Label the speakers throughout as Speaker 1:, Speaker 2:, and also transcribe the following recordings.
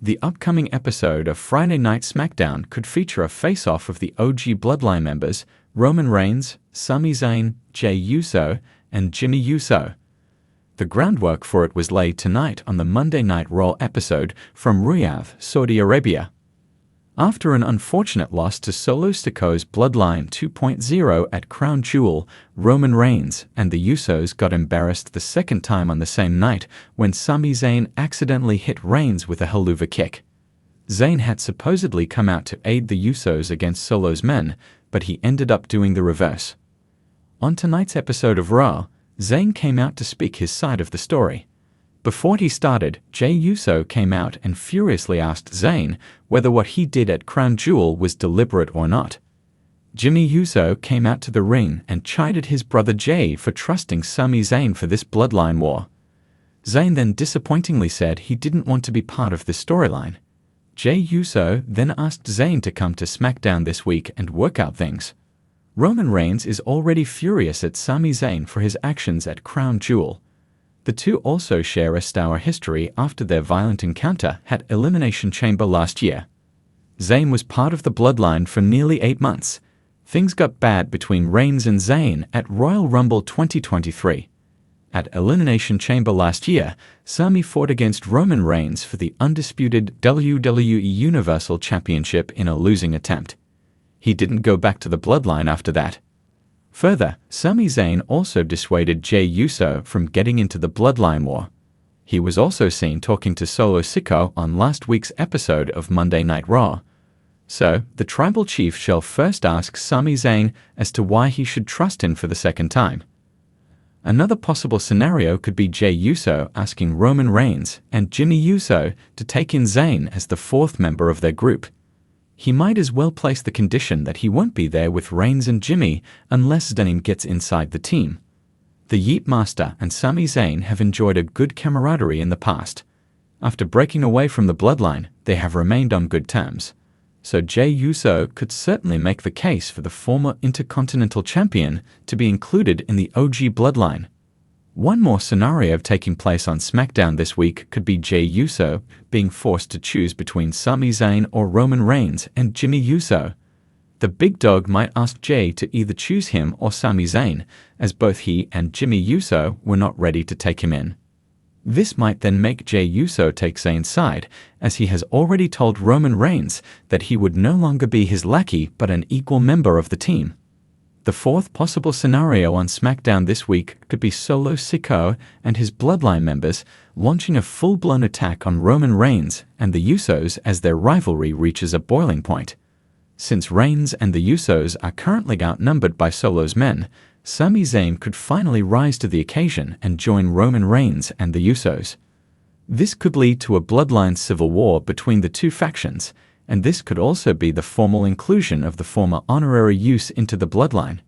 Speaker 1: The upcoming episode of Friday Night SmackDown could feature a face-off of the OG Bloodline members, Roman Reigns, Sami Zayn, Jey Uso, and Jimmy Uso. The groundwork for it was laid tonight on the Monday Night Raw episode from Riyadh, Saudi Arabia. After an unfortunate loss to Solo Sikoa's Bloodline 2.0 at Crown Jewel, Roman Reigns and the Usos got embarrassed the second time on the same night when Sami Zayn accidentally hit Reigns with a Helluva Kick. Zayn had supposedly come out to aid the Usos against Solo's men, but he ended up doing the reverse. On tonight's episode of Raw, Zayn came out to speak his side of the story. Before he started, Jey Uso came out and furiously asked Zayn whether what he did at Crown Jewel was deliberate or not. Jimmy Uso came out to the ring and chided his brother Jey for trusting Sami Zayn for this bloodline war. Zayn then disappointingly said he didn't want to be part of this storyline. Jey Uso then asked Zayn to come to SmackDown this week and work out things. Roman Reigns is already furious at Sami Zayn for his actions at Crown Jewel. The two also share a sour history after their violent encounter at Elimination Chamber last year. Zayn was part of the Bloodline for nearly 8 months. Things got bad between Reigns and Zayn at Royal Rumble 2023. At Elimination Chamber last year, Sami fought against Roman Reigns for the undisputed WWE Universal Championship in a losing attempt. He didn't go back to the Bloodline after that. Further, Sami Zayn also dissuaded Jey Uso from getting into the Bloodline war. He was also seen talking to Solo Sikoa on last week's episode of Monday Night Raw. So, the Tribal Chief shall first ask Sami Zayn as to why he should trust him for the second time. Another possible scenario could be Jey Uso asking Roman Reigns and Jimmy Uso to take in Zayn as the fourth member of their group. He might as well place the condition that he won't be there with Reigns and Jimmy unless Zayn gets inside the team. The Yeet Master and Sami Zayn have enjoyed a good camaraderie in the past. After breaking away from the Bloodline, they have remained on good terms. So Jey Uso could certainly make the case for the former Intercontinental Champion to be included in the OG Bloodline. One more scenario taking place on SmackDown this week could be Jey Uso being forced to choose between Sami Zayn or Roman Reigns and Jimmy Uso. The big dog might ask Jey to either choose him or Sami Zayn, as both he and Jimmy Uso were not ready to take him in. This might then make Jey Uso take Zayn's side, as he has already told Roman Reigns that he would no longer be his lackey but an equal member of the team. The fourth possible scenario on SmackDown this week could be Solo Sikoa and his Bloodline members launching a full-blown attack on Roman Reigns and the Usos as their rivalry reaches a boiling point. Since Reigns and the Usos are currently outnumbered by Solo's men, Sami Zayn could finally rise to the occasion and join Roman Reigns and the Usos. This could lead to a Bloodline civil war between the two factions, and this could also be the formal inclusion of the former honorary Uso into the Bloodline.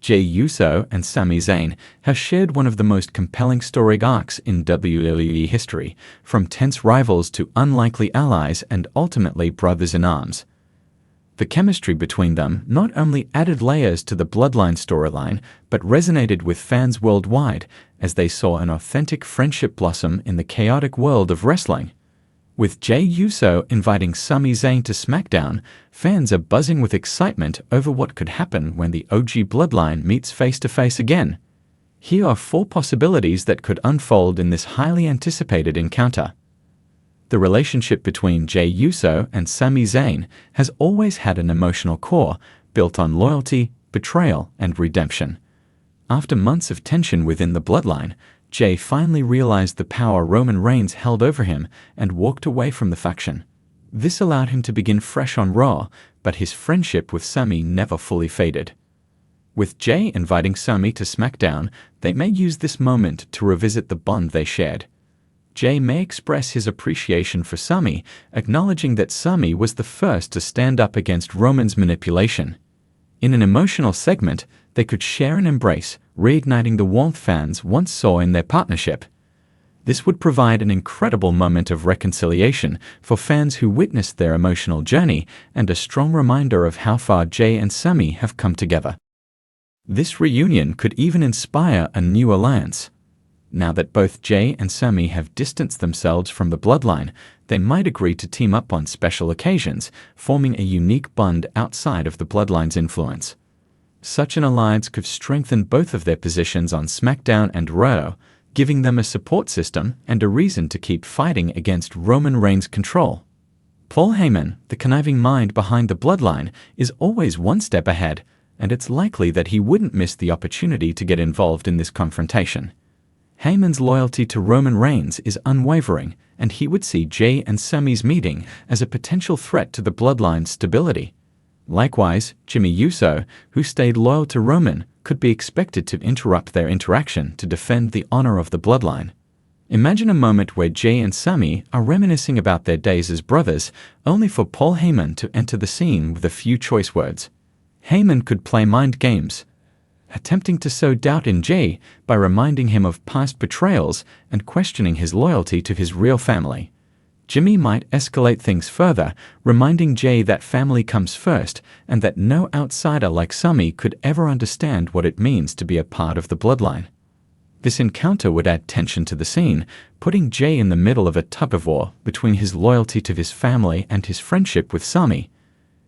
Speaker 1: Jey Uso and Sami Zayn have shared one of the most compelling story arcs in WWE history, from tense rivals to unlikely allies and ultimately brothers-in-arms. The chemistry between them not only added layers to the Bloodline storyline, but resonated with fans worldwide as they saw an authentic friendship blossom in the chaotic world of wrestling. With Jey Uso inviting Sami Zayn to SmackDown, fans are buzzing with excitement over what could happen when the OG Bloodline meets face-to-face again. Here are 4 possibilities that could unfold in this highly anticipated encounter. The relationship between Jey Uso and Sami Zayn has always had an emotional core built on loyalty, betrayal, and redemption. After months of tension within the Bloodline, Jey finally realized the power Roman Reigns held over him and walked away from the faction. This allowed him to begin fresh on Raw, but his friendship with Sami never fully faded. With Jey inviting Sami to SmackDown, they may use this moment to revisit the bond they shared. Jey may express his appreciation for Sami, acknowledging that Sami was the first to stand up against Roman's manipulation. In an emotional segment, they could share an embrace, reigniting the warmth fans once saw in their partnership. This would provide an incredible moment of reconciliation for fans who witnessed their emotional journey and a strong reminder of how far Jey and Sami have come together. This reunion could even inspire a new alliance. Now that both Jey and Sami have distanced themselves from the Bloodline, they might agree to team up on special occasions, forming a unique bond outside of the Bloodline's influence. Such an alliance could strengthen both of their positions on SmackDown and Raw, giving them a support system and a reason to keep fighting against Roman Reigns' control. Paul Heyman, the conniving mind behind the Bloodline, is always one step ahead, and it's likely that he wouldn't miss the opportunity to get involved in this confrontation. Heyman's loyalty to Roman Reigns is unwavering, and he would see Jey and Sami's meeting as a potential threat to the Bloodline's stability. Likewise, Jey Uso, who stayed loyal to Roman, could be expected to interrupt their interaction to defend the honor of the Bloodline. Imagine a moment where Jey and Sami are reminiscing about their days as brothers, only for Paul Heyman to enter the scene with a few choice words. Heyman could play mind games, attempting to sow doubt in Jey by reminding him of past betrayals and questioning his loyalty to his real family. Jey might escalate things further, reminding Jey that family comes first and that no outsider like Sami could ever understand what it means to be a part of the Bloodline. This encounter would add tension to the scene, putting Jey in the middle of a tug-of-war between his loyalty to his family and his friendship with Sami.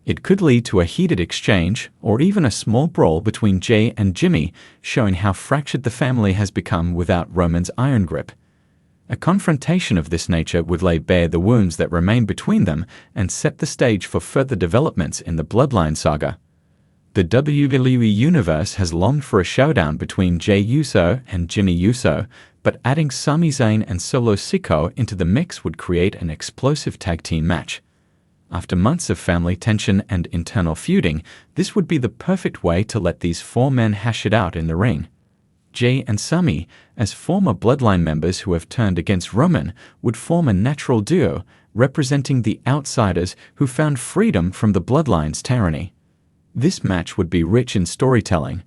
Speaker 1: It could lead to a heated exchange or even a small brawl between Jey and Jey, showing how fractured the family has become without Roman's iron grip. A confrontation of this nature would lay bare the wounds that remain between them and set the stage for further developments in the Bloodline saga. The WWE Universe has longed for a showdown between Jey Uso and Jey Uso, but adding Sami Zayn and Solo Sikoa into the mix would create an explosive tag team match. After months of family tension and internal feuding, this would be the perfect way to let these four men hash it out in the ring. Jey and Sami, as former Bloodline members who have turned against Roman, would form a natural duo, representing the outsiders who found freedom from the Bloodline's tyranny. This match would be rich in storytelling.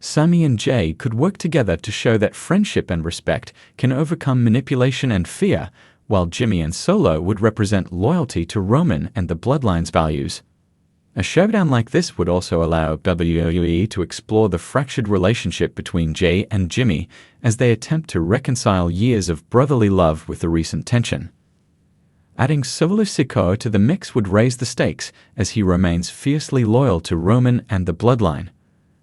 Speaker 1: Sami and Jey could work together to show that friendship and respect can overcome manipulation and fear, while Jey and Solo would represent loyalty to Roman and the Bloodline's values. A showdown like this would also allow WWE to explore the fractured relationship between Jey and Jey as they attempt to reconcile years of brotherly love with the recent tension. Adding Solo Sikoa to the mix would raise the stakes as he remains fiercely loyal to Roman and the Bloodline.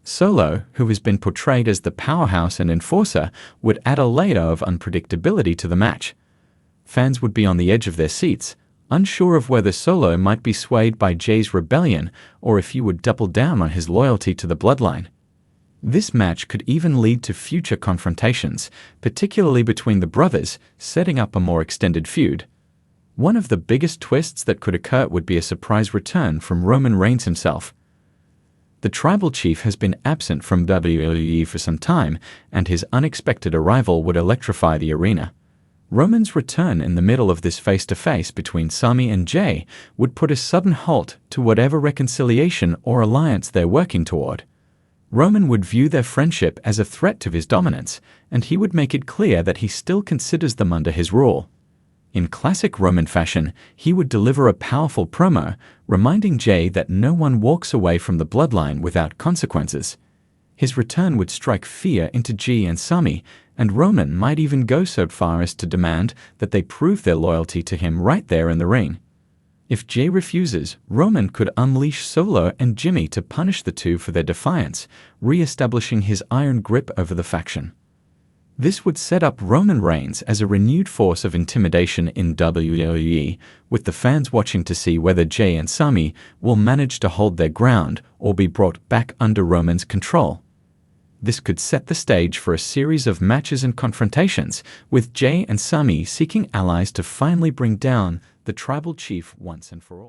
Speaker 1: Solo, who has been portrayed as the powerhouse and enforcer, would add a layer of unpredictability to the match. Fans would be on the edge of their seats, unsure of whether Solo might be swayed by Jey's rebellion or if he would double down on his loyalty to the Bloodline. This match could even lead to future confrontations, particularly between the brothers, setting up a more extended feud. One of the biggest twists that could occur would be a surprise return from Roman Reigns himself. The tribal chief has been absent from WWE for some time, and his unexpected arrival would electrify the arena. Roman's return in the middle of this face-to-face between Sami and Jey would put a sudden halt to whatever reconciliation or alliance they're working toward. Roman would view their friendship as a threat to his dominance, and he would make it clear that he still considers them under his rule. In classic Roman fashion, he would deliver a powerful promo, reminding Jey that no one walks away from the Bloodline without consequences. His return would strike fear into Jey and Sami, and Roman might even go so far as to demand that they prove their loyalty to him right there in the ring. If Jey refuses, Roman could unleash Solo and Jey to punish the two for their defiance, re-establishing his iron grip over the faction. This would set up Roman Reigns as a renewed force of intimidation in WWE, with the fans watching to see whether Jey and Sami will manage to hold their ground or be brought back under Roman's control. This could set the stage for a series of matches and confrontations, with Jey and Sami seeking allies to finally bring down the tribal chief once and for all.